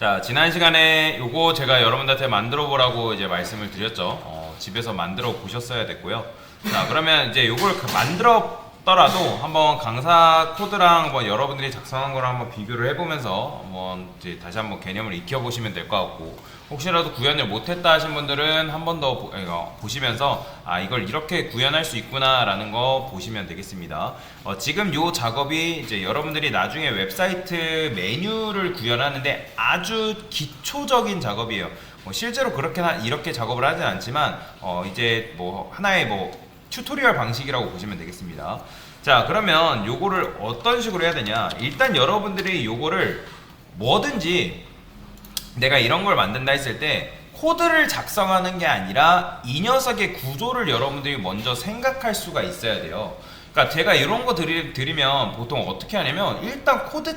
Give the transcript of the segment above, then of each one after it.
자, 지난 시간에 요거 제가 여러분들한테 만들어 보라고 이제 말씀을 드렸죠. 집에서 만들어 보셨어야 됐고요. 자, 그러면 이제 요걸 만들었더라도 한번 강사 코드랑 뭐 여러분들이 작성한 거랑 한번 비교를 해보면서 한번 이제 다시 한번 개념을 익혀보시면 될 것 같고, 혹시라도 구현을 못했다 하신 분들은 한 번 더 보시면서 이걸 이렇게 구현할 수 있구나 라는 거 보시면 되겠습니다. 지금 요 작업이 이제 여러분들이 나중에 웹사이트 메뉴를 구현하는데 아주 기초적인 작업이에요. 실제로 그렇게 이렇게 작업을 하진 않지만 이제 뭐 하나의 뭐 튜토리얼 방식이라고 보시면 되겠습니다. 자, 그러면 요거를 어떤 식으로 해야 되냐, 일단 여러분들이 요거를 뭐든지 내가 이런 걸 만든다 했을 때 코드를 작성하는 게 아니라 이 녀석의 구조를 여러분들이 먼저 생각할 수가 있어야 돼요. 그러니까 제가 이런 거 드리면 보통 어떻게 하냐면 일단 코드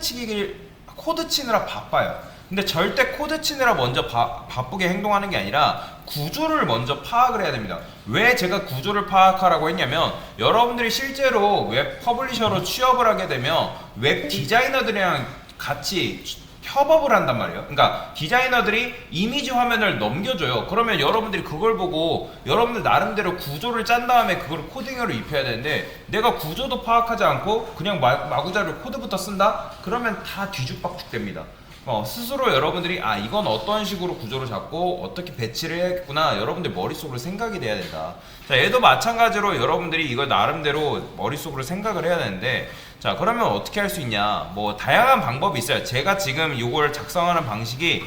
치느라 바빠요. 근데 절대 코드 치느라 먼저 바쁘게 행동하는 게 아니라 구조를 먼저 파악을 해야 됩니다. 왜 제가 구조를 파악하라고 했냐면, 여러분들이 실제로 웹 퍼블리셔로 취업을 하게 되면 웹 디자이너들이랑 같이 협업을 한단 말이에요. 그러니까 디자이너들이 이미지 화면을 넘겨줘요. 그러면 여러분들이 그걸 보고 여러분들 나름대로 구조를 짠 다음에 그걸 코딩으로 입혀야 되는데, 내가 구조도 파악하지 않고 그냥 마구자료 코드부터 쓴다? 그러면 다 뒤죽박죽 됩니다. 스스로 여러분들이 이건 어떤 식으로 구조를 잡고 어떻게 배치를 해야겠구나, 여러분들 머릿속으로 생각이 돼야 된다. 자, 얘도 마찬가지로 여러분들이 이걸 나름대로 머릿속으로 생각을 해야 되는데, 자, 그러면 어떻게 할 수 있냐, 뭐 다양한 방법이 있어요. 제가 지금 이걸 작성하는 방식이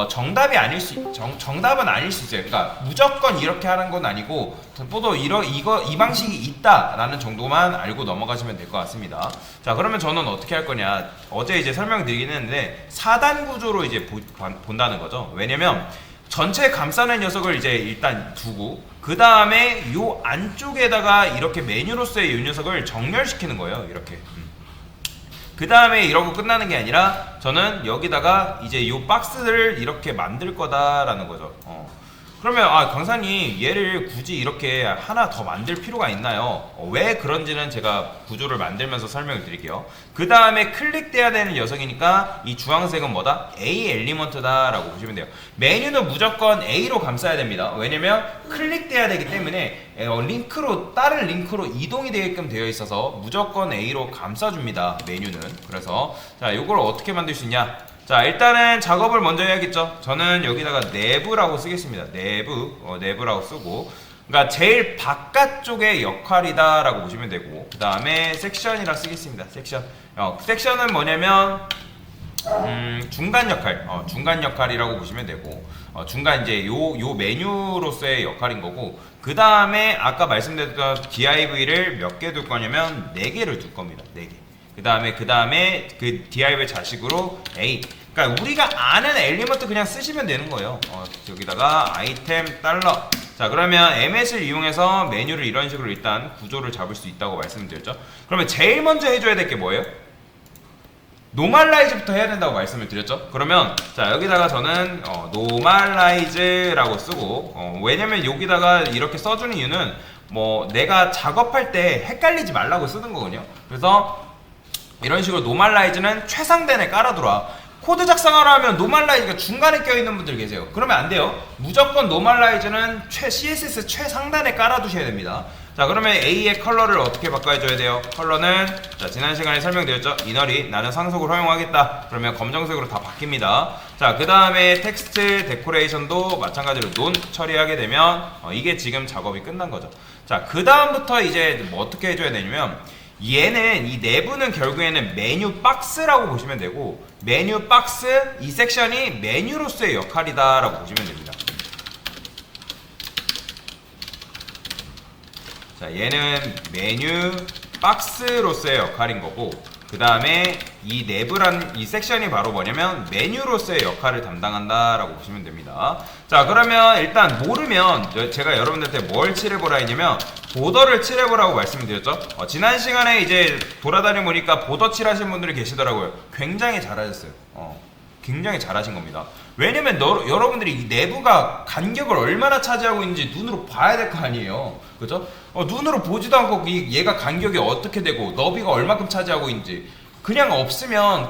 정답은 아닐 수 있어요. 그러니까 무조건 이렇게 하는 건 아니고, 또 이 방식이 있다라는 정도만 알고 넘어가시면 될 것 같습니다. 자, 그러면 저는 어떻게 할 거냐, 어제 이제 설명드리긴 했는데 4단 구조로 이제 본다는 거죠. 왜냐면 전체 감싸는 녀석을 이제 일단 두고, 그 다음에 요 안쪽에다가 이렇게 메뉴로서의 이 녀석을 정렬시키는 거예요. 이렇게. 그 다음에 이러고 끝나는 게 아니라 저는 여기다가 이제 요 박스를 이렇게 만들 거다라는 거죠. 그러면 강사님 얘를 굳이 이렇게 하나 더 만들 필요가 있나요? 왜 그런지는 제가 구조를 만들면서 설명을 드릴게요. 그 다음에 클릭돼야 되는 녀석이니까 이 주황색은 뭐다? A 엘리먼트다 라고 보시면 돼요. 메뉴는 무조건 A로 감싸야 됩니다. 왜냐면 클릭돼야 되기 때문에 다른 링크로 이동이 되게끔 되어 있어서 무조건 A로 감싸줍니다, 메뉴는. 그래서 자, 요걸 어떻게 만들 수 있냐, 자, 일단은 작업을 먼저 해야겠죠. 저는 여기다가 내부라고 쓰겠습니다. 내부라고 쓰고, 그러니까 제일 바깥쪽의 역할이다 라고 보시면 되고, 그 다음에 섹션이라 쓰겠습니다. 섹션은 뭐냐면 중간 역할이라고 보시면 되고, 중간 이제 요 메뉴로서의 역할인 거고, 그 다음에 아까 말씀드렸던 div를 몇 개 둘 거냐면 4개를 둘 겁니다. 4개. 그 다음에 그 div 자식으로 a, 그러니까 우리가 아는 엘리먼트 그냥 쓰시면 되는 거예요. 여기다가 아이템 달러. 자, 그러면 ms를 이용해서 메뉴를 이런 식으로 일단 구조를 잡을 수 있다고 말씀드렸죠. 그러면 제일 먼저 해줘야 될 게 뭐예요? 노멀라이즈부터 해야 된다고 말씀을 드렸죠. 그러면 자, 여기다가 저는 노멀라이즈라고 쓰고, 왜냐면 여기다가 이렇게 써주는 이유는 뭐 내가 작업할 때 헷갈리지 말라고 쓰는 거거든요. 그래서 이런 식으로 노멀라이즈는 최상단에 깔아두라. 코드 작성하라 하면 노멀라이즈가 중간에 껴있는 분들 계세요. 그러면 안 돼요. 무조건 노멀라이즈는 CSS 최상단에 깔아두셔야 됩니다. 자, 그러면 A의 컬러를 어떻게 바꿔줘야 돼요? 컬러는 자, 지난 시간에 설명드렸죠. 이너리 나는 상속을 허용하겠다. 그러면 검정색으로 다 바뀝니다. 자, 그 다음에 텍스트 데코레이션도 마찬가지로 논 처리하게 되면 이게 지금 작업이 끝난 거죠. 자, 그 다음부터 이제 뭐 어떻게 해줘야 되냐면, 얘는 이 내부는 결국에는 메뉴 박스라고 보시면 되고, 메뉴 박스 이 섹션이 메뉴로서의 역할이다 라고 보시면 됩니다. 자, 얘는 메뉴 박스로서의 역할인 거고, 그 다음에 이 내부란 이 섹션이 바로 뭐냐면 메뉴로서의 역할을 담당한다 라고 보시면 됩니다. 자, 그러면 일단 모르면 제가 여러분들한테 뭘 칠해보라 했냐면 보더를 칠해보라고 말씀드렸죠. 지난 시간에 이제 돌아다녀 보니까 보더 칠하신 분들이 계시더라고요. 굉장히 잘하셨어요. 굉장히 잘하신 겁니다. 왜냐면 여러분들이 이 내부가 간격을 얼마나 차지하고 있는지 눈으로 봐야 될 거 아니에요. 그죠? 눈으로 보지도 않고 얘가 간격이 어떻게 되고 너비가 얼마큼 차지하고 있는지 그냥 없으면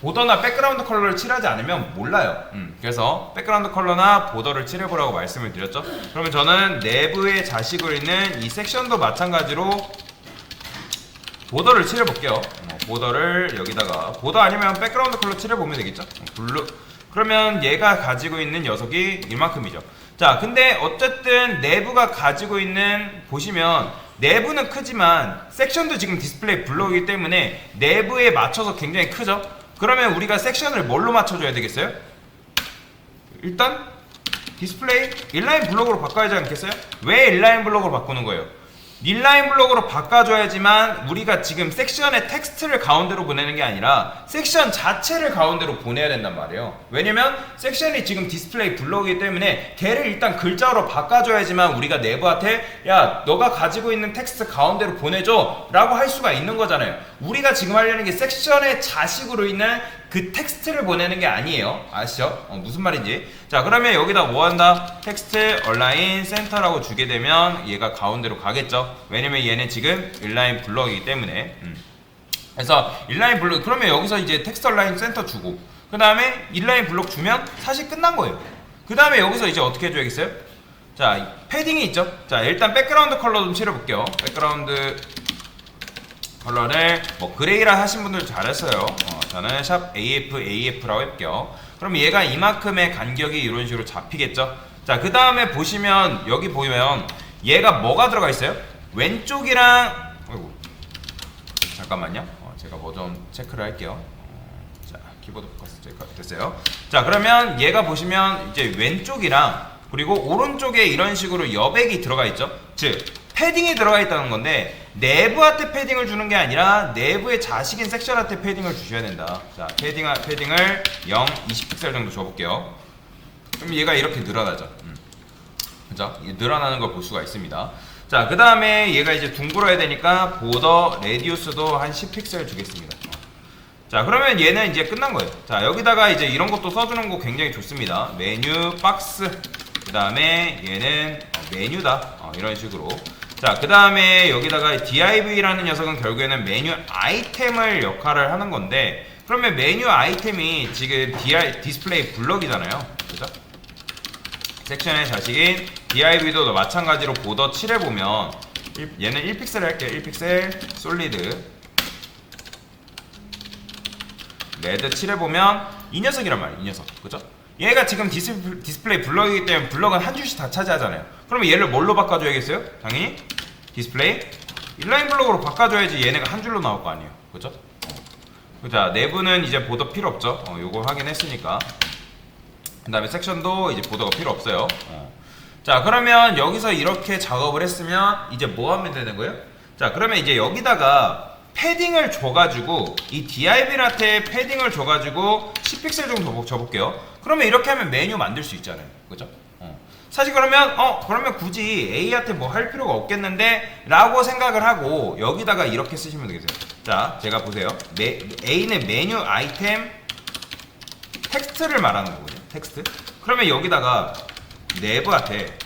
보더나 백그라운드 컬러를 칠하지 않으면 몰라요. 그래서 백그라운드 컬러나 보더를 칠해보라고 말씀을 드렸죠. 그러면 저는 내부에 자식으로 있는 이 섹션도 마찬가지로 보더를 칠해볼게요. 보더를 여기다가 보더 아니면 백그라운드 컬러 칠해보면 되겠죠. 블루. 그러면 얘가 가지고 있는 녀석이 이만큼이죠. 자, 근데 어쨌든 내부가 가지고 있는, 보시면 내부는 크지만 섹션도 지금 디스플레이 블록이기 때문에 내부에 맞춰서 굉장히 크죠. 그러면 우리가 섹션을 뭘로 맞춰줘야 되겠어요? 일단 디스플레이 인라인 블록으로 바꿔야지 않겠어요? 왜 인라인 블록으로 바꾸는 거예요? 인라인 블록으로 바꿔줘야지만 우리가 지금 섹션의 텍스트를 가운데로 보내는 게 아니라 섹션 자체를 가운데로 보내야 된단 말이에요. 왜냐면 섹션이 지금 디스플레이 블록이기 때문에 걔를 일단 글자로 바꿔줘야지만 우리가 내부한테 야 너가 가지고 있는 텍스트 가운데로 보내줘 라고 할 수가 있는 거잖아요. 우리가 지금 하려는 게 섹션의 자식으로 있는 그 텍스트를 보내는 게 아니에요. 아시죠? 무슨 말인지. 자, 그러면 여기다 뭐 한다? 텍스트 얼라인 센터라고 주게 되면 얘가 가운데로 가겠죠. 왜냐면 얘는 지금 인라인 블럭이기 때문에. 그래서 인라인 블럭, 그러면 여기서 이제 텍스트 얼라인 센터 주고 그 다음에 인라인 블럭 주면 사실 끝난 거예요. 그 다음에 여기서 이제 어떻게 해줘야겠어요? 자, 패딩이 있죠. 자, 일단 백그라운드 컬러 좀 칠해볼게요. 백그라운드 컬러를 뭐 그레이라 하신 분들 잘했어요. 저는 샵 AF라고 해볼게요. 그럼 얘가 이만큼의 간격이 이런 식으로 잡히겠죠. 자, 그 다음에 보시면 여기 보면 얘가 뭐가 들어가 있어요? 왼쪽이랑 어이구, 잠깐만요. 제가 뭐 좀 체크를 할게요. 자, 키보드 포커스 체크 됐어요. 자, 그러면 얘가 보시면 이제 왼쪽이랑 그리고 오른쪽에 이런 식으로 여백이 들어가 있죠. 즉 패딩이 들어가 있다는 건데 내부한테 패딩을 주는 게 아니라 내부의 자식인 섹션한테 패딩을 주셔야 된다. 자, 패딩을 0, 20픽셀 정도 줘볼게요. 그럼 얘가 이렇게 늘어나죠. 그죠? 늘어나는 걸 볼 수가 있습니다. 자, 그 다음에 얘가 이제 둥글어야 되니까 보더 레디우스도 한 10픽셀 주겠습니다. 자, 그러면 얘는 이제 끝난 거예요. 자, 여기다가 이제 이런 것도 써주는 거 굉장히 좋습니다. 메뉴, 박스, 그 다음에 얘는 메뉴다. 이런 식으로. 자, 그 다음에 여기다가 div라는 녀석은 결국에는 메뉴 아이템을 역할을 하는 건데 그러면 메뉴 아이템이 지금 디스플레이 블럭이잖아요. 그죠? 섹션의 자식인 div도 마찬가지로 보더 칠해보면 얘는 1픽셀 할게요. 1픽셀 솔리드 레드 칠해보면 이 녀석이란 말이에요. 이 녀석. 그죠? 얘가 지금 디스플레이 블럭이기 때문에 블럭은 한 줄씩 다 차지하잖아요. 그러면 얘를 뭘로 바꿔줘야겠어요? 당연히 디스플레이 인라인 블럭으로 바꿔줘야지 얘네가 한 줄로 나올 거 아니에요. 그죠? 자, 내부는 이제 보더 필요 없죠. 요거 확인했으니까. 그 다음에 섹션도 이제 보더가 필요 없어요. 자, 그러면 여기서 이렇게 작업을 했으면 이제 뭐 하면 되는 거예요? 자, 그러면 이제 여기다가 패딩을 줘가지고 이 div한테 패딩을 줘가지고 10픽셀 정도 줘볼게요. 그러면 이렇게 하면 메뉴 만들 수 있잖아요. 그죠? 사실 그러면 굳이 A한테 뭐 할 필요가 없겠는데 라고 생각을 하고 여기다가 이렇게 쓰시면 되겠어요. 자, 제가 보세요. A는 메뉴 아이템 텍스트를 말하는 거거든요. 텍스트. 그러면 여기다가 내부한테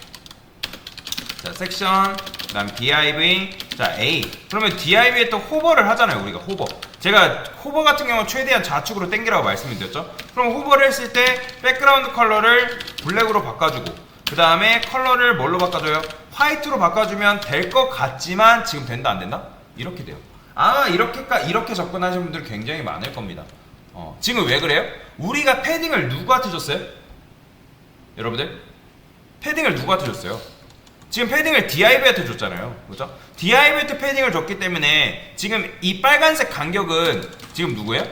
자, 섹션, 그 다음 div, 자, A. 그러면 div에 또 호버를 하잖아요. 우리가 호버. 제가 호버 같은 경우는 최대한 좌측으로 당기라고 말씀을 드렸죠. 그럼 호버를 했을 때 백그라운드 컬러를 블랙으로 바꿔주고 그 다음에 컬러를 뭘로 바꿔줘요? 화이트로 바꿔주면 될 것 같지만 지금 된다 안 된다? 이렇게 돼요. 아마 이렇게 접근하시는 분들 굉장히 많을 겁니다. 지금 왜 그래요? 우리가 패딩을 누구한테 줬어요? 여러분들? 패딩을 누구한테 줬어요? 지금 패딩을 div한테 줬잖아요. 그죠? div한테 패딩을 줬기 때문에 지금 이 빨간색 간격은 지금 누구예요?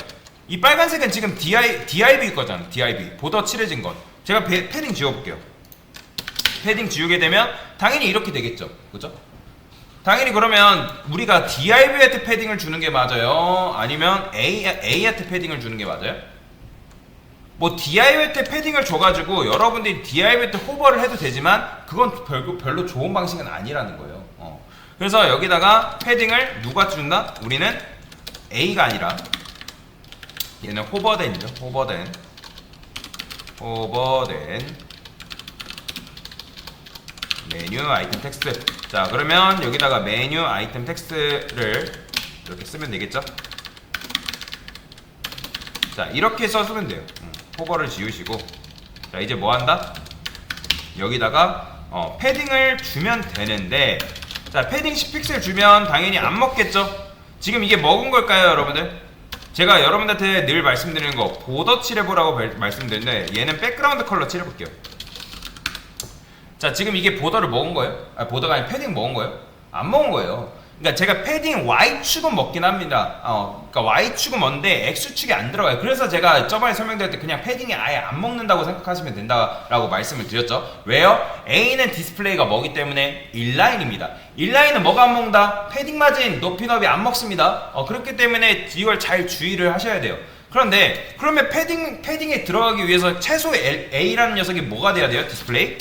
이 빨간색은 지금 div 거잖아요. div. 보더 칠해진 것. 제가 패딩 지워볼게요. 패딩 지우게 되면 당연히 이렇게 되겠죠. 그죠? 당연히 그러면 우리가 div한테 패딩을 주는 게 맞아요? 아니면 A한테 패딩을 주는 게 맞아요? 뭐 div한테 패딩을 줘가지고 여러분들이 div한테 호버를 해도 되지만 그건 별로 좋은 방식은 아니라는 거예요. 그래서 여기다가 패딩을 누구한테 준다? 우리는 A가 아니라 얘는 호버된이죠. 호버된 메뉴 아이템 텍스트. 자, 그러면 여기다가 메뉴 아이템 텍스트를 이렇게 쓰면 되겠죠. 자 이렇게 써주면 돼요. 호버를 지우시고 자 이제 뭐 한다? 여기다가 패딩을 주면 되는데 자 패딩 10픽셀 주면 당연히 안 먹겠죠? 지금 이게 먹은 걸까요 여러분들? 제가 여러분들한테 늘 말씀드리는 거 보더 칠해보라고 말씀드리는데 얘는 백그라운드 컬러 칠해볼게요. 자 지금 이게 보더를 먹은 거예요? 아 보더가 아니라 패딩 먹은 거예요? 안 먹은 거예요. 그러니까 제가 패딩 Y축은 먹긴 합니다. 그러니까 Y축은 먹는데 X축이 안 들어가요. 그래서 제가 저번에 설명드릴 때 그냥 패딩이 아예 안 먹는다고 생각하시면 된다라고 말씀을 드렸죠. 왜요? A는 디스플레이가 먹기 때문에 인라인입니다. 인라인은 뭐가 안 먹는다? 패딩 마진, 높이너비 안 먹습니다. 그렇기 때문에 이걸 잘 주의를 하셔야 돼요. 그런데 그러면 패딩에 들어가기 위해서 최소 A라는 녀석이 뭐가 돼야 돼요? 디스플레이?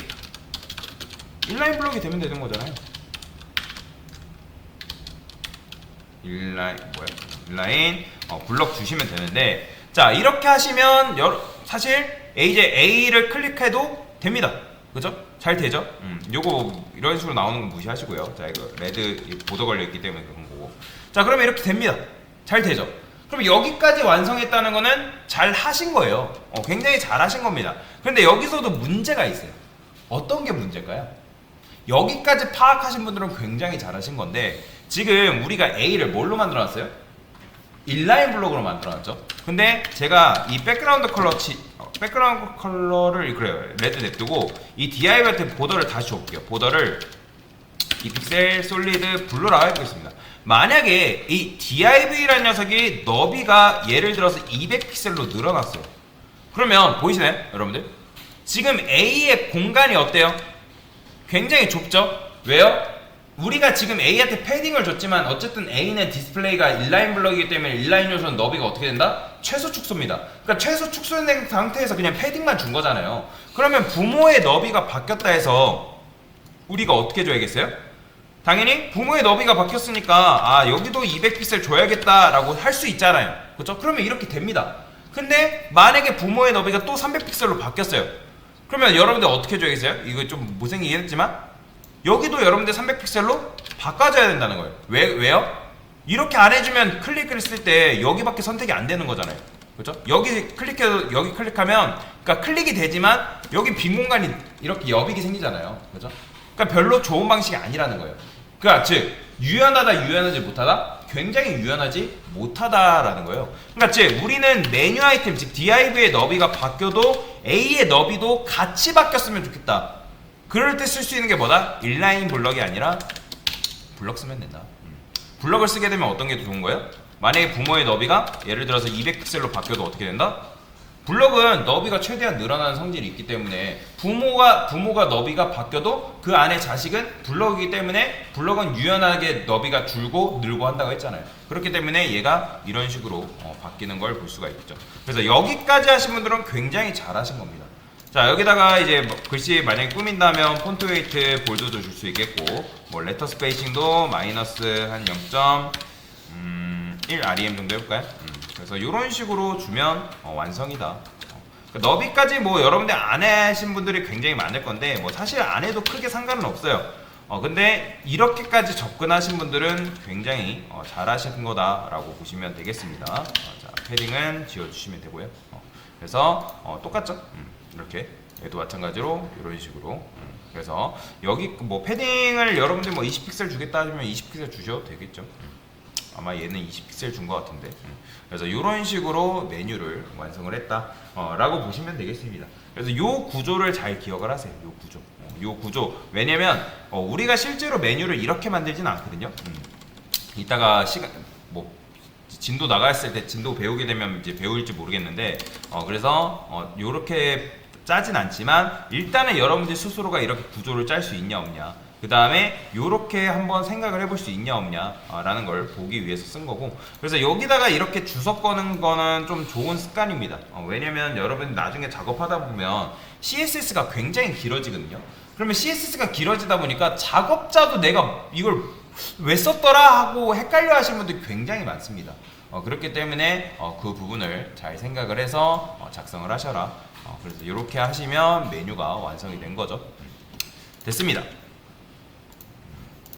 인라인 블록이 되면 되는 거잖아요. 인라인 블럭 주시면 되는데 자 이렇게 하시면 사실 이제 A를 클릭해도 됩니다. 그죠? 잘 되죠? 요거 이런 식으로 나오는 건 무시하시고요. 자 이거 레드 보더 걸려 있기 때문에 그런 거고. 자 그러면 이렇게 됩니다. 잘 되죠? 그럼 여기까지 완성했다는 거는 잘 하신 거예요. 굉장히 잘 하신 겁니다. 그런데 여기서도 문제가 있어요. 어떤 게 문제일까요? 여기까지 파악하신 분들은 굉장히 잘 하신 건데 지금 우리가 A를 뭘로 만들어놨어요? 인라인 블록으로 만들어놨죠. 근데 제가 이 백그라운드 컬러를 그래요. 레드 냅두고 이 DIV한테 보더를 다시 줘볼게요. 보더를 이 픽셀 솔리드 블루라고 해보겠습니다. 만약에 이 DIV라는 녀석이 너비가 예를 들어서 200픽셀로 늘어났어요. 그러면 보이시나요? 여러분들? 지금 A의 공간이 어때요? 굉장히 좁죠? 왜요? 우리가 지금 A한테 패딩을 줬지만 어쨌든 A는 디스플레이가 인라인 블럭이기 때문에 인라인 요소는 너비가 어떻게 된다? 최소 축소입니다. 그러니까 최소 축소된 상태에서 그냥 패딩만 준 거잖아요. 그러면 부모의 너비가 바뀌었다 해서 우리가 어떻게 줘야겠어요? 당연히 부모의 너비가 바뀌었으니까 여기도 200픽셀 줘야겠다라고 할 수 있잖아요. 그렇죠? 그러면 이렇게 됩니다. 근데 만약에 부모의 너비가 또 300픽셀로 바뀌었어요. 그러면 여러분들 어떻게 줘야겠어요? 이거 좀 못생기긴 했지만 여기도 여러분들 300픽셀로 바꿔줘야 된다는 거예요. 왜요? 이렇게 안 해주면 클릭을 했을 때 여기밖에 선택이 안 되는 거잖아요. 그렇죠? 여기 클릭하면 그러니까 클릭이 되지만 여기 빈 공간이 이렇게 여빅이 생기잖아요. 그렇죠? 그러니까 별로 좋은 방식이 아니라는 거예요. 그러니까 즉 유연하다 유연하지 못하다? 굉장히 유연하지 못하다라는 거예요. 그러니까 즉 우리는 메뉴 아이템 즉 div의 너비가 바뀌어도 A의 너비도 같이 바뀌었으면 좋겠다. 그럴 때 쓸 수 있는 게 뭐다? 인라인 블럭이 아니라 블럭 쓰면 된다. 블럭을 쓰게 되면 어떤 게 더 좋은 거예요? 만약에 부모의 너비가 예를 들어서 200픽셀로 바뀌어도 어떻게 된다? 블럭은 너비가 최대한 늘어나는 성질이 있기 때문에 부모가 너비가 바뀌어도 그 안에 자식은 블럭이기 때문에 블럭은 유연하게 너비가 줄고 늘고 한다고 했잖아요. 그렇기 때문에 얘가 이런 식으로 바뀌는 걸 볼 수가 있죠. 그래서 여기까지 하신 분들은 굉장히 잘 하신 겁니다. 자 여기다가 이제 글씨 만약에 꾸민다면 폰트 웨이트 볼드도 줄 수 있겠고 뭐 레터 스페이싱도 마이너스 한 0.1 REM 정도 해볼까요? 그래서 이런 식으로 주면 완성이다. 그러니까 너비까지 뭐 여러분들 안 하신 분들이 굉장히 많을 건데 뭐 사실 안 해도 크게 상관은 없어요. 근데 이렇게까지 접근하신 분들은 굉장히 잘 하신 거다라고 보시면 되겠습니다. 자 패딩은 지워주시면 되고요. 그래서 똑같죠? 이렇게 얘도 마찬가지로 이런 식으로 그래서 여기 뭐 패딩을 여러분들 뭐 20픽셀 주겠다 하시면 20픽셀 주셔도 되겠죠. 아마 얘는 20픽셀 준 것 같은데 그래서 이런 식으로 메뉴를 완성을 했다 라고 보시면 되겠습니다. 그래서 요 구조를 잘 기억을 하세요. 요 구조 왜냐면 우리가 실제로 메뉴를 이렇게 만들지는 않거든요. 이따가 뭐 진도 나갔을 때 진도 배우게 되면 이제 배울지 모르겠는데 그래서 요렇게 짜진 않지만 일단은 여러분들 스스로가 이렇게 구조를 짤 수 있냐 없냐 그 다음에 요렇게 한번 생각을 해볼 수 있냐 없냐 라는 걸 보기 위해서 쓴 거고 그래서 여기다가 이렇게 주석 거는 거는 좀 좋은 습관입니다. 왜냐면 여러분 나중에 작업하다 보면 CSS가 굉장히 길어지거든요. 그러면 CSS가 길어지다 보니까 작업자도 내가 이걸 왜 썼더라 하고 헷갈려 하시는 분들이 굉장히 많습니다. 그렇기 때문에 그 부분을 잘 생각을 해서 작성을 하셔라. 그래서 이렇게 하시면 메뉴가 완성이 된 거죠. 됐습니다.